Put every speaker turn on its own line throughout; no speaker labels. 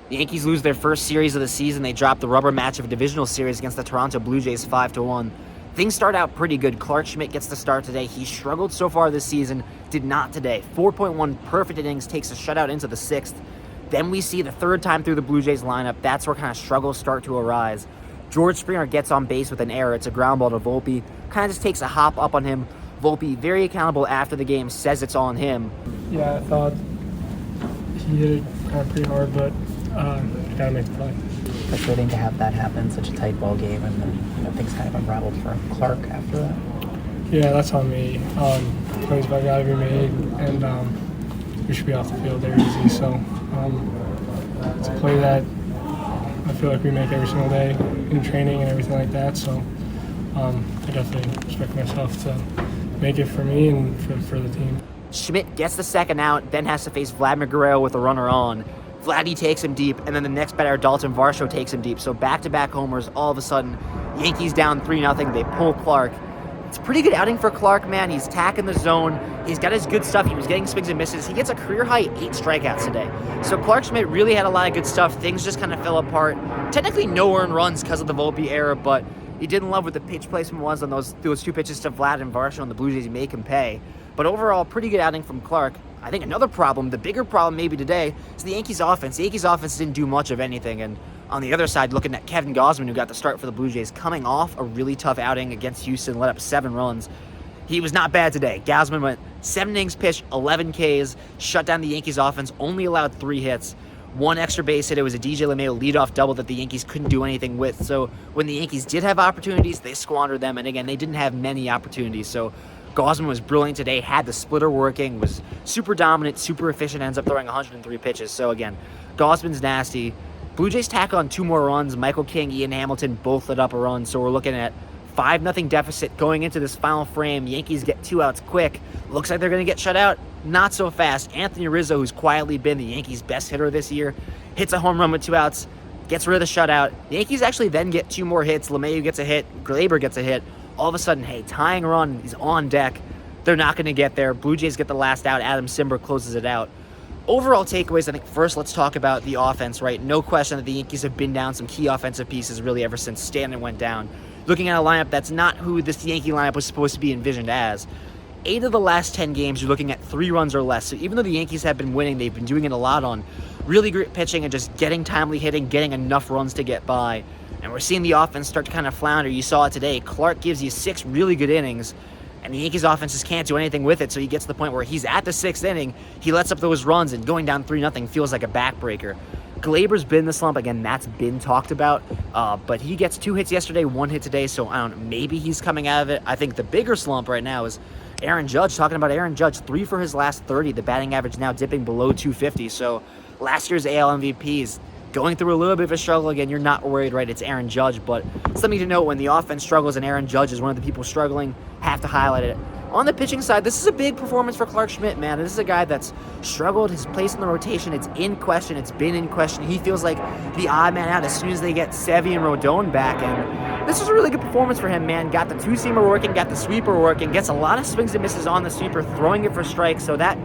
The Yankees lose their first series of the season. They drop the rubber match of a divisional series against the Toronto Blue Jays 5-1. Things start out pretty good. Clarke Schmidt gets the start today. He struggled so far this season, did not today. 4.1 perfect innings, takes a shutout into the sixth. Then we see the third time through the Blue Jays lineup, that's where kind of struggles start to arise. George Springer gets on base with an error. It's a ground ball to Volpe. Kind of just takes a hop up on him. Volpe, very accountable after the game, says it's on him.
Yeah, I thought he hit it kind of pretty hard, but gotta make the play.
Frustrating to have that happen, such a tight ball game, and then things kind of unraveled for Clarke after that.
Yeah, that's on me. Plays by gotta be made, and we should be off the field there easy. So it's a play that I feel like we make every single day in training and everything like that. So I definitely expect myself to make it for me and for the team.
Schmidt gets the second out, then has to face Vladimir Guerrero with a runner on. Vladdy takes him deep, and then the next batter, Dalton Varsho, takes him deep. So back-to-back homers, all of a sudden, Yankees down 3-0. They pull Clarke. It's a pretty good outing for Clarke, man. He's attacking the zone. He's got his good stuff. He was getting swings and misses. He gets a career-high 8 strikeouts today. So Clarke Schmidt really had a lot of good stuff. Things just kind of fell apart. Technically no earned runs because of the Volpe error, but he didn't love what the pitch placement was on those two pitches to Vlad and Varsho, and the Blue Jays make him pay. But overall, pretty good outing from Clarke. I think another problem, the bigger problem maybe today, is the Yankees' offense. The Yankees' offense didn't do much of anything. And on the other side, looking at Kevin Gausman, who got the start for the Blue Jays, coming off a really tough outing against Houston, let up 7 runs. He was not bad today. Gausman went 7 innings pitched, 11 Ks, shut down the Yankees' offense, only allowed 3 hits. 1 extra base hit. It was a DJ LeMahieu leadoff double that the Yankees couldn't do anything with. So when the Yankees did have opportunities, they squandered them. And again, they didn't have many opportunities. So Gausman was brilliant today, had the splitter working, was super dominant, super efficient, ends up throwing 103 pitches. So again, Gausman's nasty. Blue Jays tack on 2 more runs. Michael King, Ian Hamilton both lit up a run. So we're looking at 5-0 deficit going into this final frame. Yankees get 2 outs quick. Looks like they're going to get shut out. Not so fast. Anthony Rizzo, who's quietly been the Yankees' best hitter this year, hits a home run with 2 outs, gets rid of the shutout. The Yankees actually then get 2 more hits. LeMahieu gets a hit. Gleyber gets a hit. All of a sudden, hey, tying run, he's on deck. They're not going to get there. Blue Jays get the last out. Adam Simber closes it out. Overall takeaways, I think first let's talk about the offense, right? No question that the Yankees have been down some key offensive pieces really ever since Stanton went down. Looking at a lineup that's not who this Yankee lineup was supposed to be envisioned as. 8 of the last 10 games, you're looking at 3 runs or less. So even though the Yankees have been winning, they've been doing it a lot on really great pitching and just getting timely hitting, getting enough runs to get by. And we're seeing the offense start to kind of flounder. You saw it today. Clarke gives you 6 really good innings, and the Yankees offense just can't do anything with it. So he gets to the point where he's at the 6th inning, he lets up those runs, and going down 3-0 feels like a backbreaker. Gleyber's been the slump. Again, that's been talked about. But he gets 2 hits yesterday, 1 hit today, so I don't know, maybe he's coming out of it. I think the bigger slump right now is Aaron Judge. Talking about Aaron Judge, 3 for his last 30. The batting average now dipping below 250. So last year's AL MVP is going through a little bit of a struggle. Again, you're not worried, right? It's Aaron Judge, but something to note when the offense struggles and Aaron Judge is one of the people struggling, have to highlight it. On the pitching side, this is a big performance for Clarke Schmidt, man. This is a guy that's struggled. His place in the rotation, it's in question. It's been in question. He feels like the odd man out as soon as they get Sevy and Rodon back. And this was a really good performance for him, man. Got the 2-seamer working, got the sweeper working, gets a lot of swings and misses on the sweeper, throwing it for strikes. So that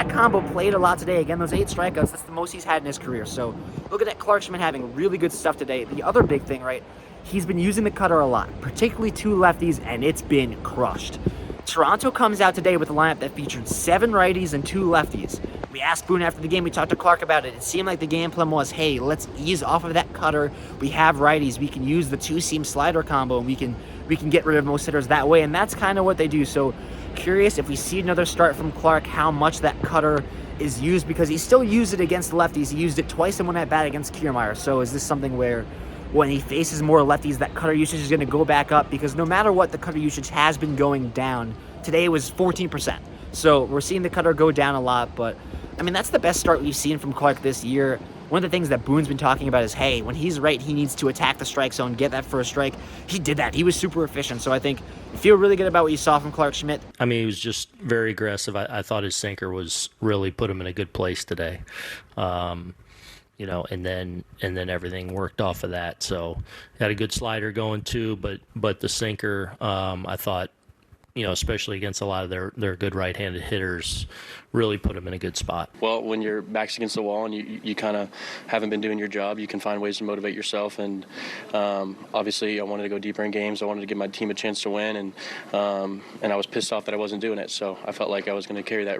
combo played a lot today. Again, those 8 strikeouts, that's the most he's had in his career. So looking at Clarke Schmidt having really good stuff today. The other big thing, right, he's been using the cutter a lot, particularly 2 lefties, and it's been crushed. Toronto comes out today with a lineup that featured 7 righties and 2 lefties. We asked Boone after the game, we talked to Clarke about it. It seemed like the game plan was, hey, let's ease off of that cutter. We have righties. We can use the 2-seam slider combo, and we can get rid of most hitters that way, and that's kind of what they do. So curious if we see another start from Clarke, how much that cutter is used, because he still used it against lefties. He used it twice in one at bat against Kiermaier. So is this something where when he faces more lefties, that cutter usage is going to go back up? Because no matter what, the cutter usage has been going down. Today it was 14%. So we're seeing the cutter go down a lot, but I mean, that's the best start we've seen from Clarke this year. One of the things that Boone's been talking about is, hey, when he's right, he needs to attack the strike zone, get that first strike. He did that. He was super efficient. So I think you feel really good about what you saw from Clarke Schmidt.
I mean, he was just very aggressive. I thought his sinker was really put him in a good place today. And then everything worked off of that. So had a good slider going too, but the sinker, I thought especially against a lot of their good right-handed hitters, really put them in a good spot.
Well, when your back's against the wall and you kind of haven't been doing your job, you can find ways to motivate yourself. And obviously, I wanted to go deeper in games. I wanted to give my team a chance to win, and I was pissed off that I wasn't doing it. So I felt like I was going to carry that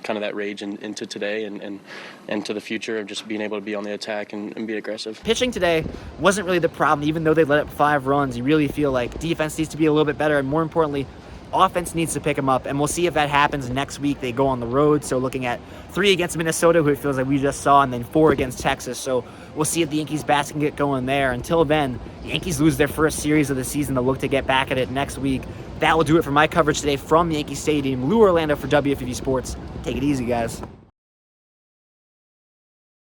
kind of that rage into today and to the future of just being able to be on the attack and be aggressive.
Pitching today wasn't really the problem. Even though they let up 5 runs, you really feel like defense needs to be a little bit better, and more importantly, offense needs to pick them up, and we'll see if that happens next week. They go on the road, so looking at 3 against Minnesota, who it feels like we just saw, and then 4 against Texas. So we'll see if the Yankees bats can get going there. Until then, the Yankees lose their first series of the season. They'll look to get back at it next week. That will do it for my coverage today from Yankee Stadium. Lou Orlando for WFV Sports. Take it easy, guys.